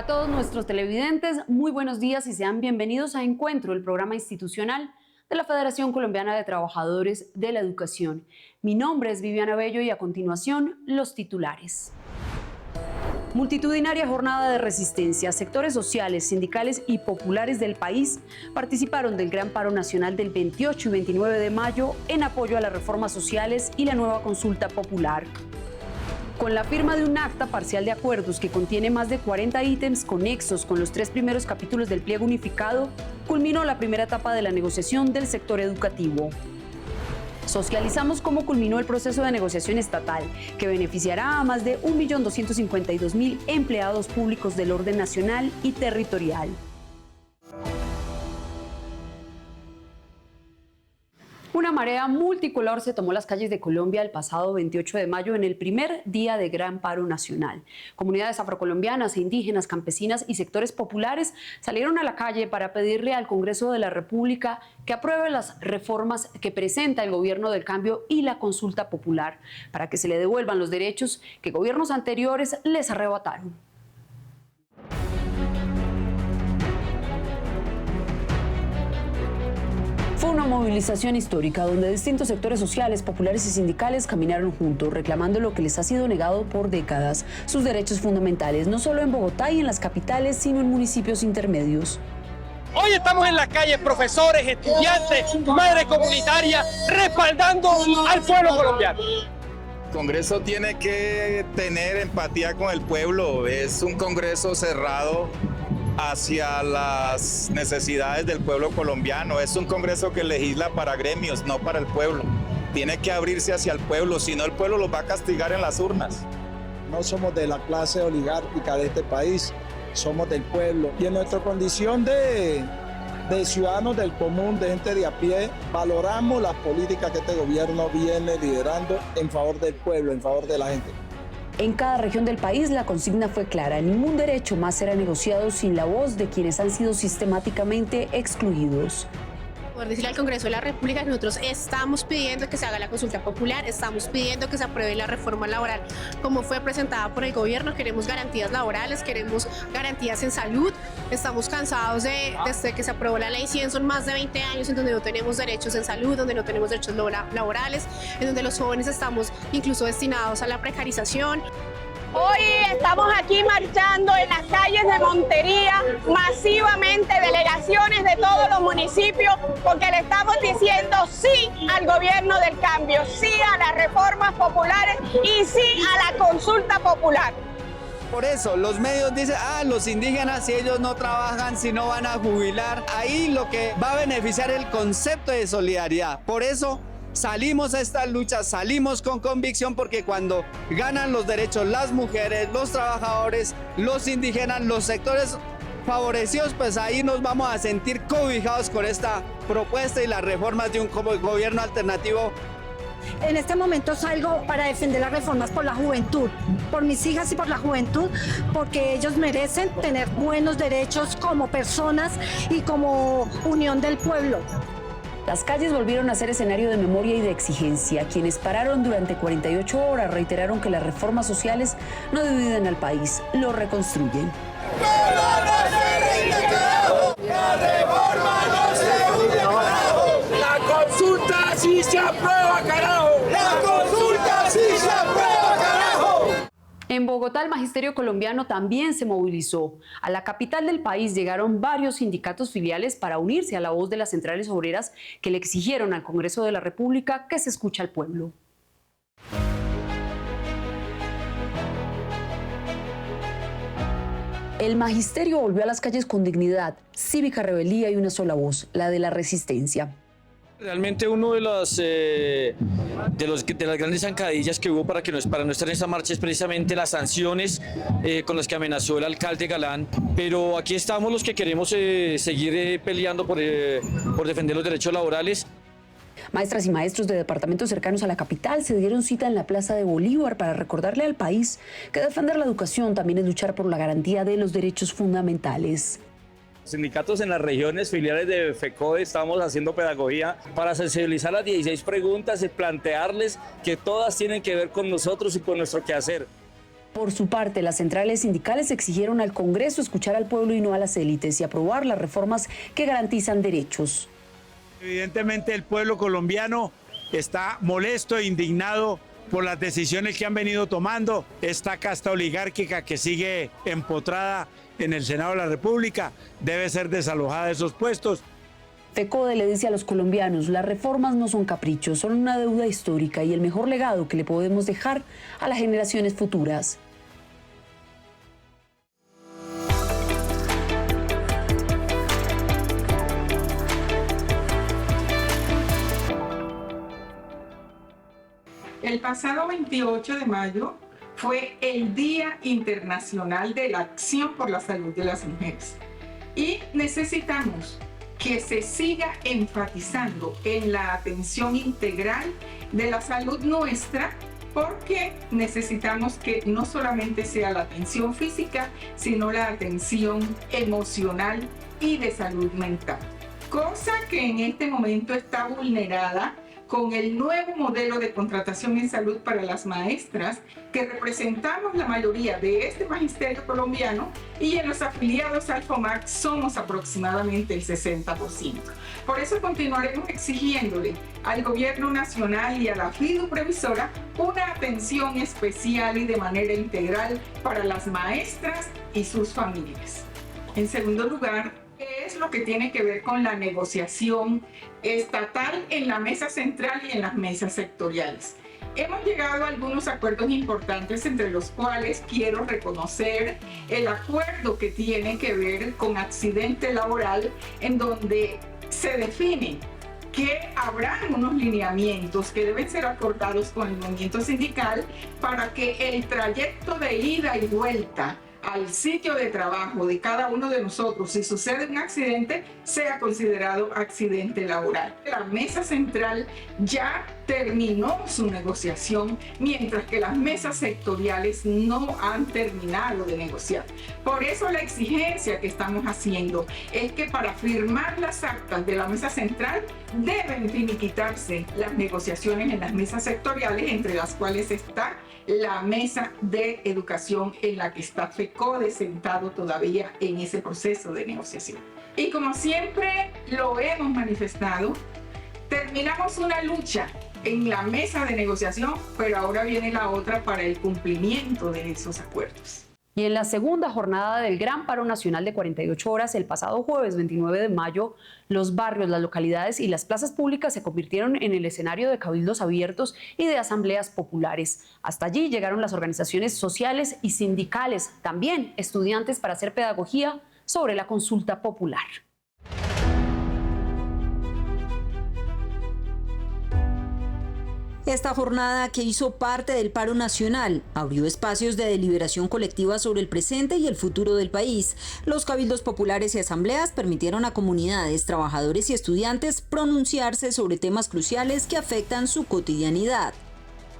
A todos nuestros televidentes, muy buenos días y sean bienvenidos a Encuentro, el programa institucional de la Federación Colombiana de Trabajadores de la Educación. Mi nombre es Viviana Bello y a continuación los titulares. Multitudinaria jornada de resistencia. Sectores sociales, sindicales y populares del país participaron del Gran Paro Nacional del 28 y 29 de mayo en apoyo a las reformas sociales y la nueva consulta popular. Con la firma de un acta parcial de acuerdos que contiene más de 40 ítems conexos con los 3 primeros capítulos del pliego unificado, culminó la primera etapa de la negociación del sector educativo. Socializamos cómo culminó el proceso de negociación estatal, que beneficiará a más de 1.252.000 empleados públicos del orden nacional y territorial. Una marea multicolor se tomó las calles de Colombia el pasado 28 de mayo en el primer día de Gran Paro Nacional. Comunidades afrocolombianas e indígenas, campesinas y sectores populares salieron a la calle para pedirle al Congreso de la República que apruebe las reformas que presenta el Gobierno del Cambio y la consulta popular, para que se le devuelvan los derechos que gobiernos anteriores les arrebataron. Fue una movilización histórica donde distintos sectores sociales, populares y sindicales caminaron juntos, reclamando lo que les ha sido negado por décadas, sus derechos fundamentales, no solo en Bogotá y en las capitales, sino en municipios intermedios. Hoy estamos en la calle, profesores, estudiantes, madres comunitarias, respaldando al pueblo colombiano. El Congreso tiene que tener empatía con el pueblo, es un Congreso cerrado hacia las necesidades del pueblo colombiano. Es un Congreso que legisla para gremios, no para el pueblo. Tiene que abrirse hacia el pueblo, si no el pueblo los va a castigar en las urnas. No somos de la clase oligárquica de este país, somos del pueblo. Y en nuestra condición de ciudadanos del común, de gente de a pie, valoramos las políticas que este gobierno viene liderando en favor del pueblo, en favor de la gente. En cada región del país la consigna fue clara: ningún derecho más será negociado sin la voz de quienes han sido sistemáticamente excluidos. Por decirle al Congreso de la República, nosotros estamos pidiendo que se haga la consulta popular, estamos pidiendo que se apruebe la reforma laboral como fue presentada por el gobierno. Queremos garantías laborales, queremos garantías en salud. Estamos cansados desde que se aprobó la ley 100, son más de 20 años en donde no tenemos derechos en salud, donde no tenemos derechos laborales, en donde los jóvenes estamos incluso destinados a la precarización. Hoy estamos aquí marchando en las calles de Montería, masivamente delegaciones de todos los municipios, porque le estamos diciendo sí al gobierno del cambio, sí a las reformas populares y sí a la consulta popular. Por eso los medios dicen, los indígenas, si ellos no trabajan, si no van a jubilar, ahí lo que va a beneficiar el concepto de solidaridad. Por eso salimos a estas luchas, salimos con convicción, porque cuando ganan los derechos las mujeres, los trabajadores, los indígenas, los sectores favorecidos, pues ahí nos vamos a sentir cobijados con esta propuesta y las reformas de un gobierno alternativo. En este momento salgo para defender las reformas por la juventud, por mis hijas y por la juventud, porque ellos merecen tener buenos derechos como personas y como unión del pueblo. Las calles volvieron a ser escenario de memoria y de exigencia. Quienes pararon durante 48 horas reiteraron que las reformas sociales no dividen al país, lo reconstruyen. La reforma no se hunde, carajo. La consulta sí se aprueba, carajo. La consulta sí se aprueba, carajo. En Bogotá, el magisterio colombiano también se movilizó. A la capital del país llegaron varios sindicatos filiales para unirse a la voz de las centrales obreras que le exigieron al Congreso de la República que se escuche al pueblo. El magisterio volvió a las calles con dignidad, cívica rebeldía y una sola voz, la de la resistencia. Realmente uno de las grandes zancadillas que hubo para no estar en esta marcha es precisamente las sanciones con las que amenazó el alcalde Galán, pero aquí estamos los que queremos seguir peleando por defender los derechos laborales. Maestras y maestros de departamentos cercanos a la capital se dieron cita en la Plaza de Bolívar para recordarle al país que defender la educación también es luchar por la garantía de los derechos fundamentales. Sindicatos en las regiones filiales de FECODE estamos haciendo pedagogía para sensibilizar las 16 preguntas y plantearles que todas tienen que ver con nosotros y con nuestro quehacer. Por su parte, las centrales sindicales exigieron al Congreso escuchar al pueblo y no a las élites y aprobar las reformas que garantizan derechos. Evidentemente el pueblo colombiano está molesto e indignado por las decisiones que han venido tomando esta casta oligárquica que sigue empotrada en el Senado de la República. Debe ser desalojada de esos puestos. FECODE le dice a los colombianos, las reformas no son caprichos, son una deuda histórica y el mejor legado que le podemos dejar a las generaciones futuras. El pasado 28 de mayo fue el Día Internacional de la Acción por la Salud de las Mujeres y necesitamos que se siga enfatizando en la atención integral de la salud nuestra, porque necesitamos que no solamente sea la atención física, sino la atención emocional y de salud mental, cosa que en este momento está vulnerada con el nuevo modelo de contratación en salud para las maestras, que representamos la mayoría de este magisterio colombiano y en los afiliados al FOMAC somos aproximadamente el 60%. Por eso continuaremos exigiéndole al Gobierno Nacional y a la FIDU Previsora una atención especial y de manera integral para las maestras y sus familias. En segundo lugar, ¿qué es lo que tiene que ver con la negociación estatal en la mesa central y en las mesas sectoriales? Hemos llegado a algunos acuerdos importantes, entre los cuales quiero reconocer el acuerdo que tiene que ver con accidente laboral, en donde se define que habrá unos lineamientos que deben ser acordados con el movimiento sindical para que el trayecto de ida y vuelta al sitio de trabajo de cada uno de nosotros, si sucede un accidente, sea considerado accidente laboral. La mesa central ya terminó su negociación, mientras que las mesas sectoriales no han terminado de negociar. Por eso la exigencia que estamos haciendo es que para firmar las actas de la mesa central deben finiquitarse las negociaciones en las mesas sectoriales, entre las cuales está la mesa de educación, en la que está FECODE sentado todavía en ese proceso de negociación. Y como siempre lo hemos manifestado, terminamos una lucha en la mesa de negociación, pero ahora viene la otra para el cumplimiento de esos acuerdos. Y en la segunda jornada del Gran Paro Nacional de 48 horas, el pasado jueves 29 de mayo, los barrios, las localidades y las plazas públicas se convirtieron en el escenario de cabildos abiertos y de asambleas populares. Hasta allí llegaron las organizaciones sociales y sindicales, también estudiantes, para hacer pedagogía sobre la consulta popular. Esta jornada, que hizo parte del paro nacional, abrió espacios de deliberación colectiva sobre el presente y el futuro del país. Los cabildos populares y asambleas permitieron a comunidades, trabajadores y estudiantes pronunciarse sobre temas cruciales que afectan su cotidianidad.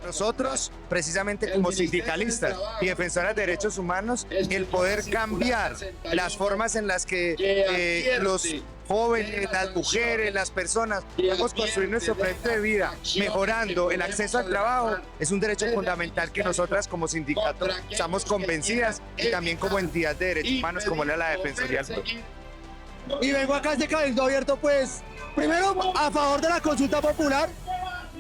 Nosotros, precisamente como sindicalistas y defensoras de derechos humanos, el poder cambiar las formas en las que los jóvenes, las mujeres, las personas podemos construir nuestro proyecto de vida mejorando el acceso al trabajo, es un derecho fundamental que nosotras como sindicato estamos convencidas, y también como entidad de derechos humanos como la Defensoría del Pueblo. Y vengo acá a este cabildo abierto, pues, primero a favor de la consulta popular,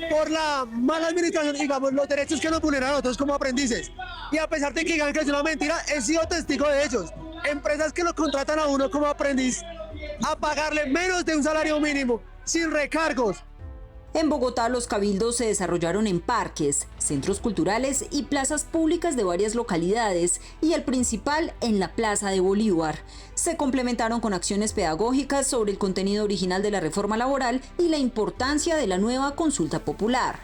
por la mala administración, digamos, los derechos que nos vulneran a nosotros como aprendices. Y a pesar de que digan que es una mentira, he sido testigo de ellos. Empresas que lo contratan a uno como aprendiz a pagarle menos de un salario mínimo, sin recargos. En Bogotá, los cabildos se desarrollaron en parques, centros culturales y plazas públicas de varias localidades, y el principal en la Plaza de Bolívar. Se complementaron con acciones pedagógicas sobre el contenido original de la reforma laboral y la importancia de la nueva consulta popular.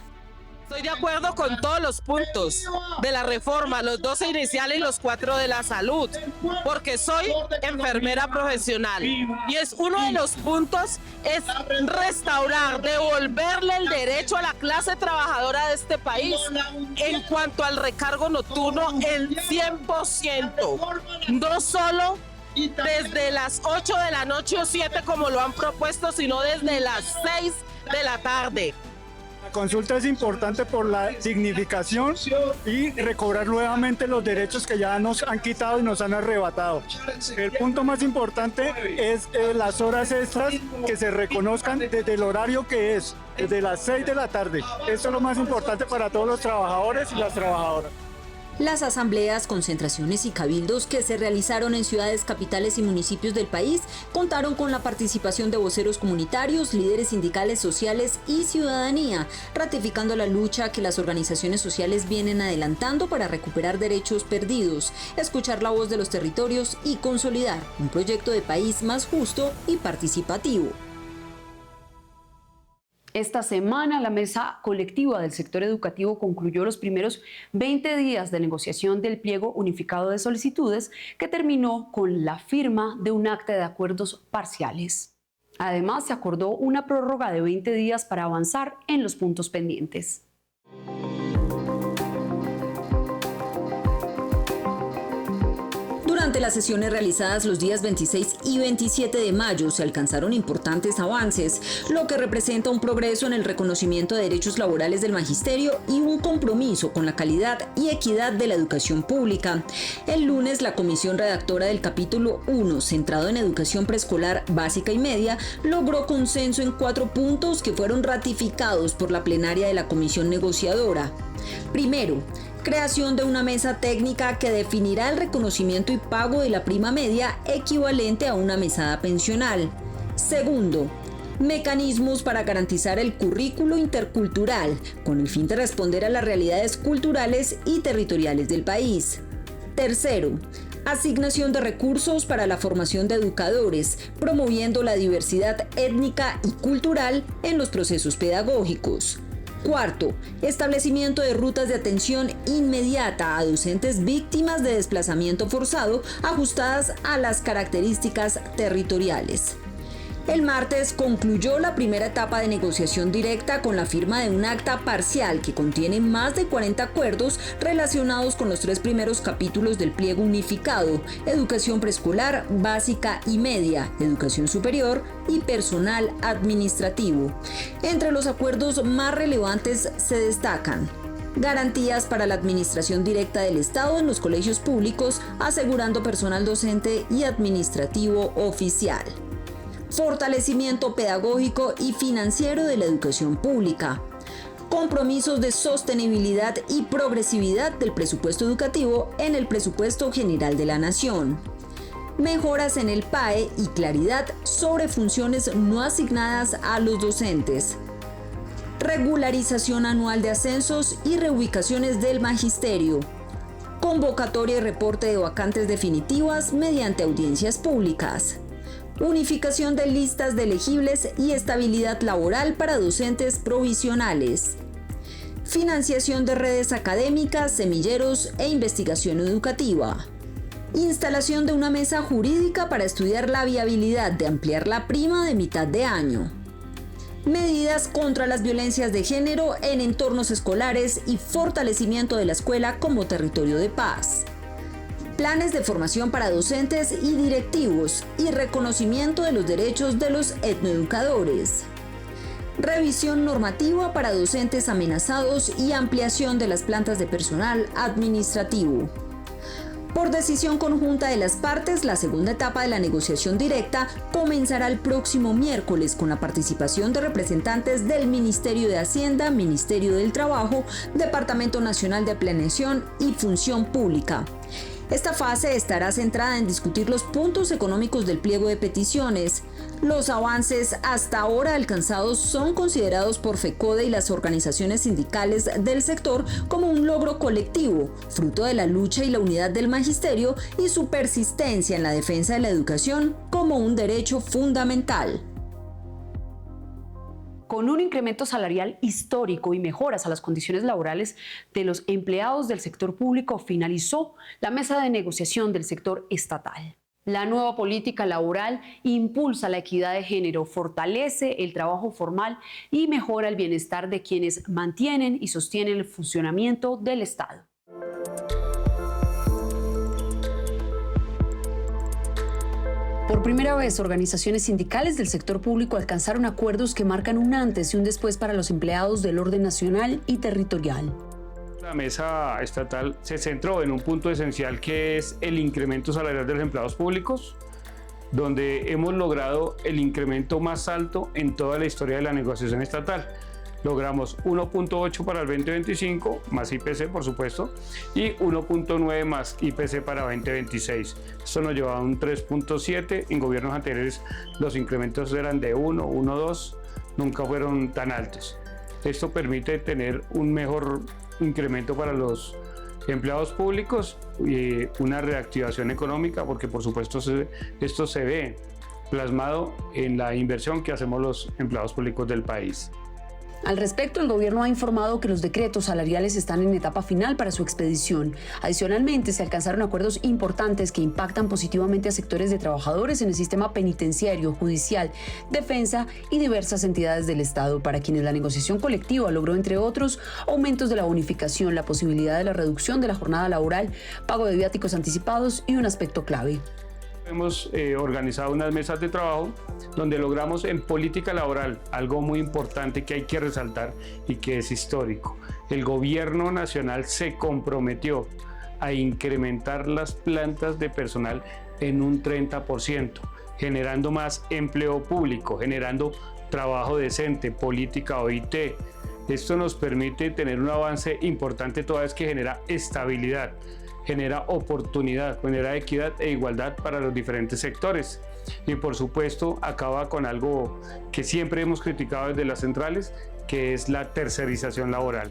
Estoy de acuerdo con todos los puntos de la reforma, los 12 iniciales y los 4 de la salud, porque soy enfermera profesional y es uno de los puntos es restaurar, devolverle el derecho a la clase trabajadora de este país en cuanto al recargo nocturno, el 100%, no solo desde las 8 de la noche o 7 como lo han propuesto, sino desde las 6 de la tarde. consulta es importante por la dignificación y recobrar nuevamente los derechos que ya nos han quitado y nos han arrebatado. El punto más importante es las horas extras que se reconozcan desde el horario que es, desde las 6 de la tarde. Esto es lo más importante para todos los trabajadores y las trabajadoras. Las asambleas, concentraciones y cabildos que se realizaron en ciudades capitales y municipios del país contaron con la participación de voceros comunitarios, líderes sindicales, sociales y ciudadanía, ratificando la lucha que las organizaciones sociales vienen adelantando para recuperar derechos perdidos, escuchar la voz de los territorios y consolidar un proyecto de país más justo y participativo. Esta semana, la mesa colectiva del sector educativo concluyó los primeros 20 días de negociación del pliego unificado de solicitudes, que terminó con la firma de un acta de acuerdos parciales. Además, se acordó una prórroga de 20 días para avanzar en los puntos pendientes. Durante las sesiones realizadas los días 26 y 27 de mayo se alcanzaron importantes avances, lo que representa un progreso en el reconocimiento de derechos laborales del magisterio y un compromiso con la calidad y equidad de la educación pública. El lunes, la comisión redactora del capítulo 1, centrado en educación preescolar básica y media, logró consenso en 4 puntos que fueron ratificados por la plenaria de la comisión negociadora. Primero, creación de una mesa técnica que definirá el reconocimiento y pago de la prima media equivalente a una mesada pensional. Segundo, mecanismos para garantizar el currículo intercultural, con el fin de responder a las realidades culturales y territoriales del país. Tercero, asignación de recursos para la formación de educadores, promoviendo la diversidad étnica y cultural en los procesos pedagógicos. Cuarto, establecimiento de rutas de atención inmediata a docentes víctimas de desplazamiento forzado ajustadas a las características territoriales. El martes concluyó la primera etapa de negociación directa con la firma de un acta parcial que contiene más de 40 acuerdos relacionados con los 3 primeros capítulos del pliego unificado: educación preescolar, básica y media, educación superior y personal administrativo. Entre los acuerdos más relevantes se destacan: garantías para la administración directa del Estado en los colegios públicos, asegurando personal docente y administrativo oficial; fortalecimiento pedagógico y financiero de la educación pública; compromisos de sostenibilidad y progresividad del presupuesto educativo en el presupuesto general de la Nación; mejoras en el PAE y claridad sobre funciones no asignadas a los docentes; regularización anual de ascensos y reubicaciones del magisterio; convocatoria y reporte de vacantes definitivas mediante audiencias públicas; unificación de listas de elegibles y estabilidad laboral para docentes provisionales; financiación de redes académicas, semilleros e investigación educativa; instalación de una mesa jurídica para estudiar la viabilidad de ampliar la prima de mitad de año; medidas contra las violencias de género en entornos escolares y fortalecimiento de la escuela como territorio de paz; planes de formación para docentes y directivos y reconocimiento de los derechos de los etnoeducadores; revisión normativa para docentes amenazados y ampliación de las plantas de personal administrativo. Por decisión conjunta de las partes, la segunda etapa de la negociación directa comenzará el próximo miércoles con la participación de representantes del Ministerio de Hacienda, Ministerio del Trabajo, Departamento Nacional de Planeación y Función Pública. Esta fase estará centrada en discutir los puntos económicos del pliego de peticiones. Los avances hasta ahora alcanzados son considerados por FECODE y las organizaciones sindicales del sector como un logro colectivo, fruto de la lucha y la unidad del magisterio y su persistencia en la defensa de la educación como un derecho fundamental. Con un incremento salarial histórico y mejoras a las condiciones laborales de los empleados del sector público, finalizó la mesa de negociación del sector estatal. La nueva política laboral impulsa la equidad de género, fortalece el trabajo formal y mejora el bienestar de quienes mantienen y sostienen el funcionamiento del Estado. Por primera vez, organizaciones sindicales del sector público alcanzaron acuerdos que marcan un antes y un después para los empleados del orden nacional y territorial. La mesa estatal se centró en un punto esencial que es el incremento salarial de los empleados públicos, donde hemos logrado el incremento más alto en toda la historia de la negociación estatal. Logramos 1.8 para el 2025, más IPC por supuesto, y 1.9 más IPC para 2026. Esto nos lleva a un 3.7, en gobiernos anteriores los incrementos eran de 1, 1.2, nunca fueron tan altos. Esto permite tener un mejor incremento para los empleados públicos y una reactivación económica, porque por supuesto esto se ve plasmado en la inversión que hacemos los empleados públicos del país. Al respecto, el gobierno ha informado que los decretos salariales están en etapa final para su expedición. Adicionalmente, se alcanzaron acuerdos importantes que impactan positivamente a sectores de trabajadores en el sistema penitenciario, judicial, defensa y diversas entidades del Estado, para quienes la negociación colectiva logró, entre otros, aumentos de la bonificación, la posibilidad de la reducción de la jornada laboral, pago de viáticos anticipados y un aspecto clave. Hemos organizado unas mesas de trabajo donde logramos en política laboral algo muy importante que hay que resaltar y que es histórico. El gobierno nacional se comprometió a incrementar las plantas de personal en un 30%, generando más empleo público, generando trabajo decente, política OIT. Esto nos permite tener un avance importante toda vez que genera estabilidad, genera oportunidad, genera equidad e igualdad para los diferentes sectores. Y por supuesto acaba con algo que siempre hemos criticado desde las centrales, que es la tercerización laboral.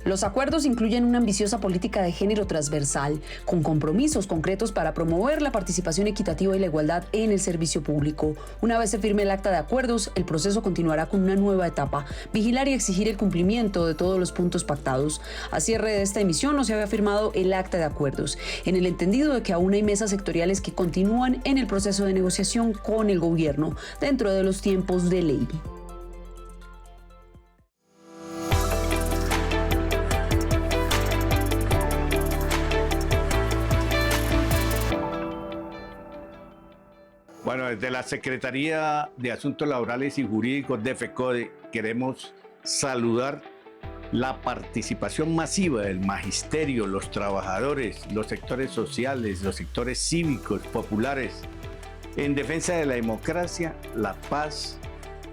Los acuerdos incluyen una ambiciosa política de género transversal, con compromisos concretos para promover la participación equitativa y la igualdad en el servicio público. Una vez se firme el acta de acuerdos, el proceso continuará con una nueva etapa: vigilar y exigir el cumplimiento de todos los puntos pactados. A cierre de esta emisión no se había firmado el acta de acuerdos, en el entendido de que aún hay mesas sectoriales que continúan en el proceso de negociación con el gobierno, dentro de los tiempos de ley. Bueno, desde la Secretaría de Asuntos Laborales y Jurídicos de FECODE queremos saludar la participación masiva del magisterio, los trabajadores, los sectores sociales, los sectores cívicos, populares, en defensa de la democracia, la paz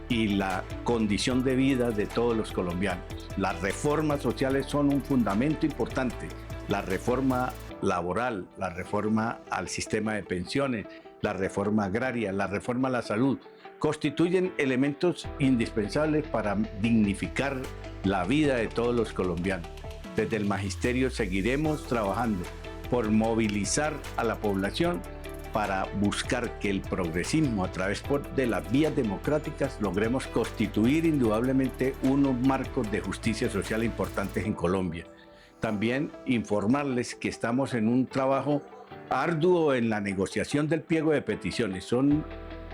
y la condición de vida de todos los colombianos. Las reformas sociales son un fundamento importante. La reforma laboral, la reforma al sistema de pensiones, la reforma agraria, la reforma a la salud, constituyen elementos indispensables para dignificar la vida de todos los colombianos. Desde el magisterio seguiremos trabajando por movilizar a la población para buscar que el progresismo a través de las vías democráticas logremos constituir indudablemente unos marcos de justicia social importantes en Colombia. También informarles que estamos en un trabajo arduo en la negociación del pliego de peticiones. Son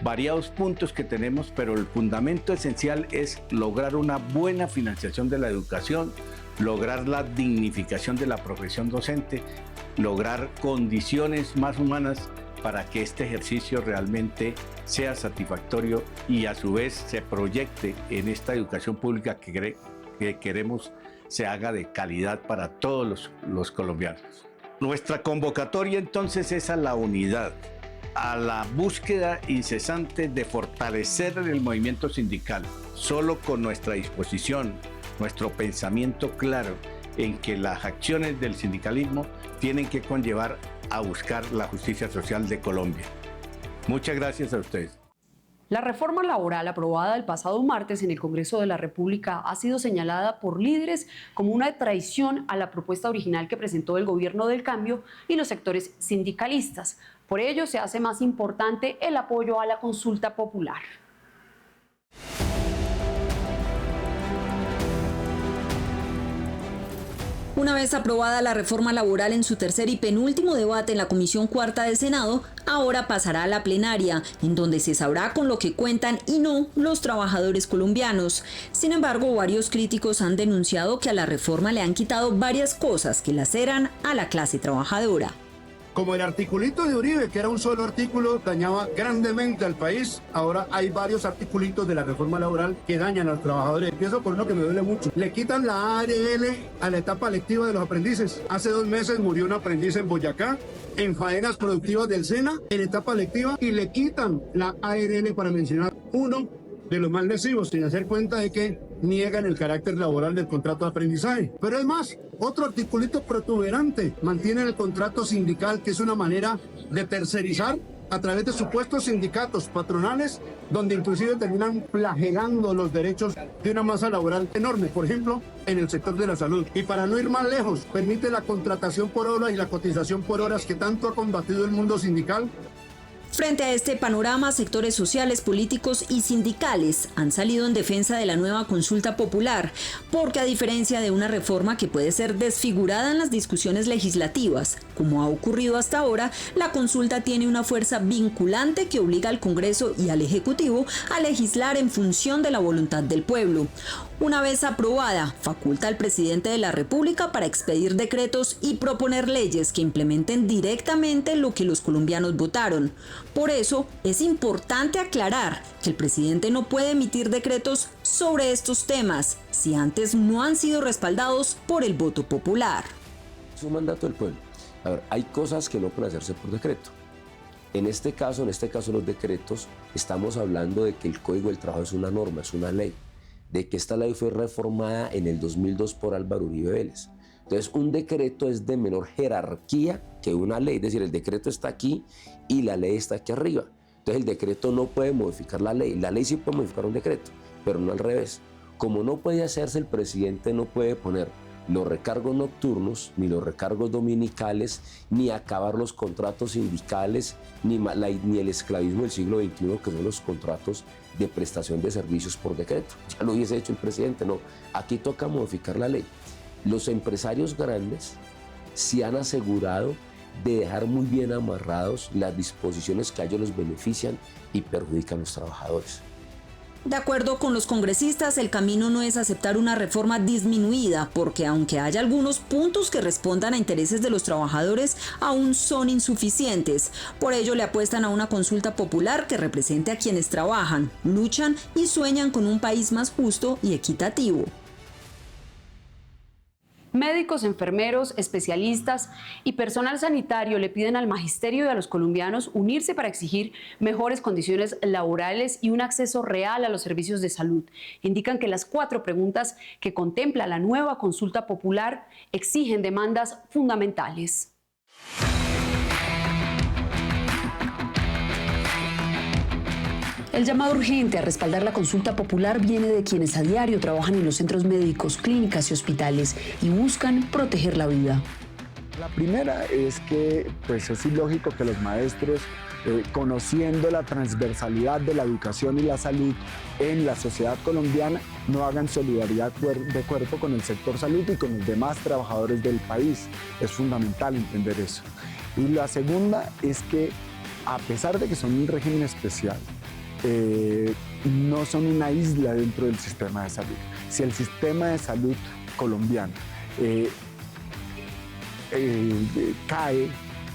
variados puntos que tenemos, pero el fundamento esencial es lograr una buena financiación de la educación, lograr la dignificación de la profesión docente, lograr condiciones más humanas para que este ejercicio realmente sea satisfactorio y a su vez se proyecte en esta educación pública que queremos se haga de calidad para todos los colombianos. Nuestra convocatoria entonces es a la unidad, a la búsqueda incesante de fortalecer el movimiento sindical, solo con nuestra disposición, nuestro pensamiento claro en que las acciones del sindicalismo tienen que conllevar a buscar la justicia social de Colombia. Muchas gracias a ustedes. La reforma laboral aprobada el pasado martes en el Congreso de la República ha sido señalada por líderes como una traición a la propuesta original que presentó el Gobierno del Cambio y los sectores sindicalistas. Por ello, se hace más importante el apoyo a la consulta popular. Una vez aprobada la reforma laboral en su tercer y penúltimo debate en la Comisión Cuarta del Senado, ahora pasará a la plenaria, en donde se sabrá con lo que cuentan y no los trabajadores colombianos. Sin embargo, varios críticos han denunciado que a la reforma le han quitado varias cosas que laceran a la clase trabajadora. Como el articulito de Uribe, que era un solo artículo, dañaba grandemente al país, ahora hay varios articulitos de la reforma laboral que dañan a los trabajadores. Empiezo por uno que me duele mucho. Le quitan la ARL a la etapa lectiva de los aprendices. Hace 2 meses murió un aprendiz en Boyacá, en faenas productivas del SENA, en etapa lectiva, y le quitan la ARL para mencionar uno de los más lesivos, sin hacer cuenta de que niegan el carácter laboral del contrato de aprendizaje. Pero es más, otro articulito protuberante, mantienen el contrato sindical, que es una manera de tercerizar a través de supuestos sindicatos patronales, donde inclusive terminan flagelando los derechos de una masa laboral enorme, por ejemplo, en el sector de la salud. Y para no ir más lejos, permite la contratación por hora y la cotización por horas que tanto ha combatido el mundo sindical. Frente a este panorama, sectores sociales, políticos y sindicales han salido en defensa de la nueva consulta popular, porque a diferencia de una reforma que puede ser desfigurada en las discusiones legislativas, como ha ocurrido hasta ahora, la consulta tiene una fuerza vinculante que obliga al Congreso y al Ejecutivo a legislar en función de la voluntad del pueblo. Una vez aprobada, faculta al presidente de la República para expedir decretos y proponer leyes que implementen directamente lo que los colombianos votaron. Por eso, es importante aclarar que el presidente no puede emitir decretos sobre estos temas si antes no han sido respaldados por el voto popular. Es un mandato del pueblo. A ver, hay cosas que no pueden hacerse por decreto. En este caso los decretos, estamos hablando de que el Código del Trabajo es una norma, es una ley, de que esta ley fue reformada en el 2002 por Álvaro Uribe Vélez. Entonces, un decreto es de menor jerarquía que una ley, es decir, el decreto está aquí y la ley está aquí arriba. Entonces, el decreto no puede modificar la ley sí puede modificar un decreto, pero no al revés. Como no puede hacerse, el presidente no puede poner los recargos nocturnos, ni los recargos dominicales, ni acabar los contratos sindicales, ni el esclavismo del siglo XXI, que son los contratos de prestación de servicios por decreto. Ya lo hubiese hecho el presidente, no. Aquí toca modificar la ley. Los empresarios grandes se han asegurado de dejar muy bien amarrados las disposiciones que a ellos los benefician y perjudican a los trabajadores. De acuerdo con los congresistas, el camino no es aceptar una reforma disminuida, porque aunque haya algunos puntos que respondan a intereses de los trabajadores, aún son insuficientes. Por ello le apuestan a una consulta popular que represente a quienes trabajan, luchan y sueñan con un país más justo y equitativo. Médicos, enfermeros, especialistas y personal sanitario le piden al magisterio y a los colombianos unirse para exigir mejores condiciones laborales y un acceso real a los servicios de salud. Indican que las 4 preguntas que contempla la nueva consulta popular exigen demandas fundamentales. El llamado urgente a respaldar la consulta popular viene de quienes a diario trabajan en los centros médicos, clínicas y hospitales y buscan proteger la vida. La primera es que pues, es ilógico que los maestros, conociendo la transversalidad de la educación y la salud en la sociedad colombiana, no hagan solidaridad de cuerpo con el sector salud y con los demás trabajadores del país. Es fundamental entender eso. Y la segunda es que, a pesar de que son un régimen especial, no son una isla dentro del sistema de salud. Si el sistema de salud colombiano cae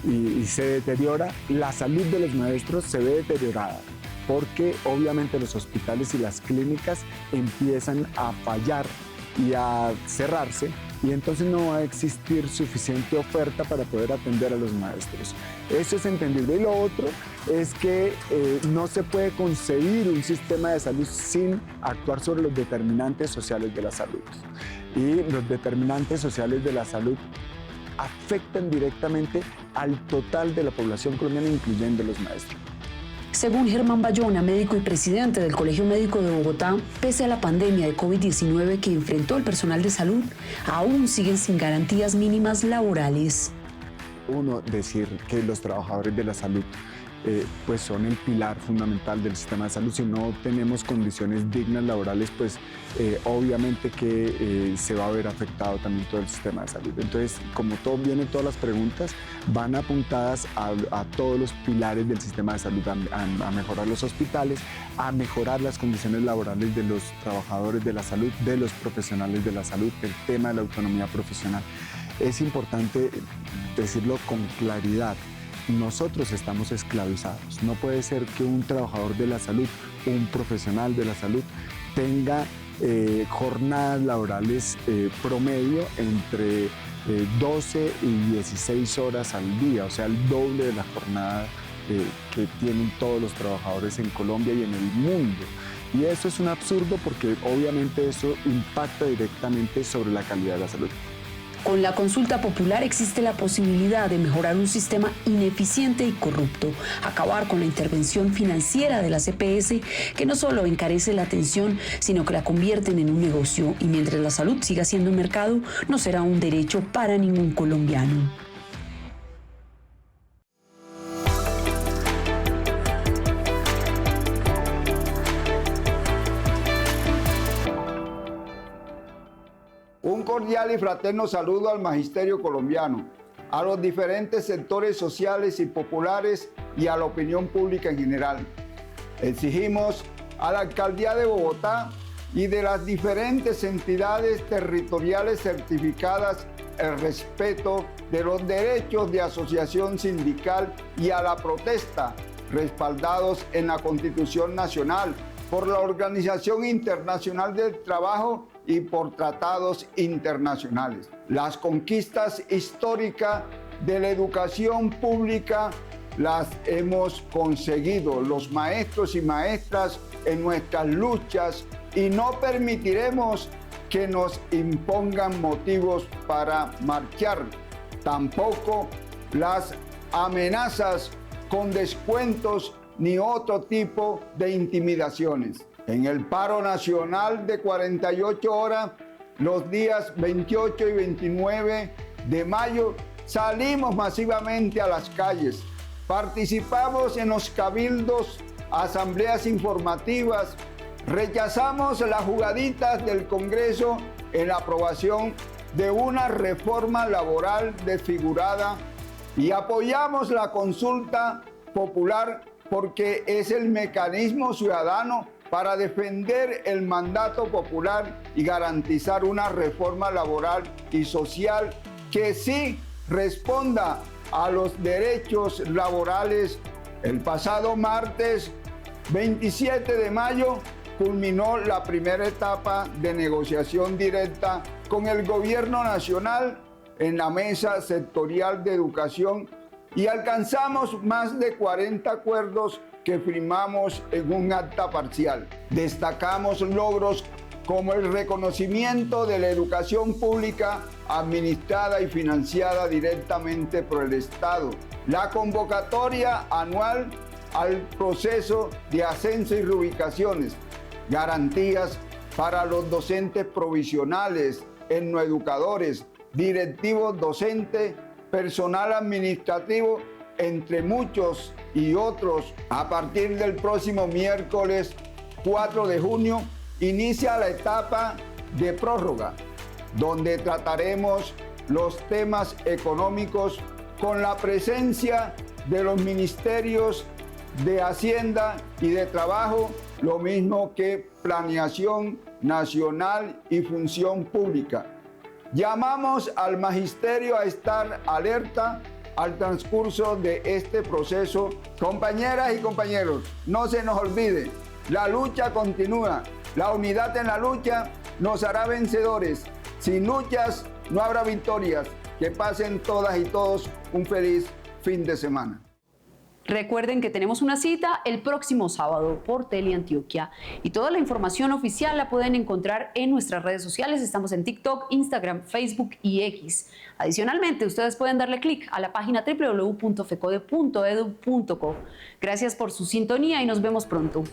y se deteriora, la salud de los maestros se ve deteriorada, porque obviamente los hospitales y las clínicas empiezan a fallar y a cerrarse, y entonces no va a existir suficiente oferta para poder atender a los maestros. Eso es entendible. Y lo otro es que no se puede concebir un sistema de salud sin actuar sobre los determinantes sociales de la salud. Y los determinantes sociales de la salud afectan directamente al total de la población colombiana, incluyendo los maestros. Según Germán Bayona, médico y presidente del Colegio Médico de Bogotá, pese a la pandemia de COVID-19 que enfrentó el personal de salud, aún siguen sin garantías mínimas laborales. Uno, decir que los trabajadores de la salud pues son el pilar fundamental del sistema de salud. Si no tenemos condiciones dignas laborales, pues obviamente que se va a ver afectado también todo el sistema de salud. Entonces, como vienen todas las preguntas, van apuntadas a todos los pilares del sistema de salud, a mejorar los hospitales, a mejorar las condiciones laborales de los trabajadores de la salud, de los profesionales de la salud, el tema de la autonomía profesional. Es importante decirlo con claridad. nosotros estamos esclavizados. No puede ser que un trabajador de la salud, un profesional de la salud, tenga jornadas laborales promedio entre 12 y 16 horas al día, o sea, el doble de la jornada que tienen todos los trabajadores en Colombia y en el mundo. Y eso es un absurdo porque obviamente eso impacta directamente sobre la calidad de la salud. Con la consulta popular existe la posibilidad de mejorar un sistema ineficiente y corrupto, acabar con la intervención financiera de las EPS, que no solo encarece la atención, sino que la convierten en un negocio, y mientras la salud siga siendo un mercado, no será un derecho para ningún colombiano. Un cordial y fraterno saludo al magisterio colombiano, a los diferentes sectores sociales y populares y a la opinión pública en general. Exigimos a la Alcaldía de Bogotá y de las diferentes entidades territoriales certificadas el respeto de los derechos de asociación sindical y a la protesta, respaldados en la Constitución Nacional, por la Organización Internacional del Trabajo y por tratados internacionales. Las conquistas históricas de la educación pública las hemos conseguido los maestros y maestras en nuestras luchas y no permitiremos que nos impongan motivos para marchar. Tampoco las amenazas con descuentos ni otro tipo de intimidaciones. En el paro nacional de 48 horas, los días 28 y 29 de mayo, salimos masivamente a las calles. Participamos en los cabildos, asambleas informativas, rechazamos las jugaditas del Congreso en la aprobación de una reforma laboral desfigurada y apoyamos la consulta popular porque es el mecanismo ciudadano para defender el mandato popular y garantizar una reforma laboral y social que sí responda a los derechos laborales. El pasado martes 27 de mayo culminó la primera etapa de negociación directa con el Gobierno Nacional en la Mesa Sectorial de Educación y alcanzamos más de 40 acuerdos que firmamos en un acta parcial. Destacamos logros como el reconocimiento de la educación pública administrada y financiada directamente por el Estado, la convocatoria anual al proceso de ascenso y reubicaciones, garantías para los docentes provisionales, etnoeducadores, directivos docentes, personal administrativo, entre muchos y otros. A partir del próximo miércoles 4 de junio inicia la etapa de prórroga, donde trataremos los temas económicos con la presencia de los ministerios de Hacienda y de Trabajo, lo mismo que Planeación Nacional y Función Pública. Llamamos al magisterio a estar alerta al transcurso de este proceso. Compañeras y compañeros, no se nos olvide, la lucha continúa. La unidad en la lucha nos hará vencedores. Sin luchas no habrá victorias. Que pasen todas y todos un feliz fin de semana. Recuerden que tenemos una cita el próximo sábado por Teleantioquia y toda la información oficial la pueden encontrar en nuestras redes sociales. Estamos en TikTok, Instagram, Facebook y X. Adicionalmente, ustedes pueden darle clic a la página www.fecode.edu.co. Gracias por su sintonía y nos vemos pronto.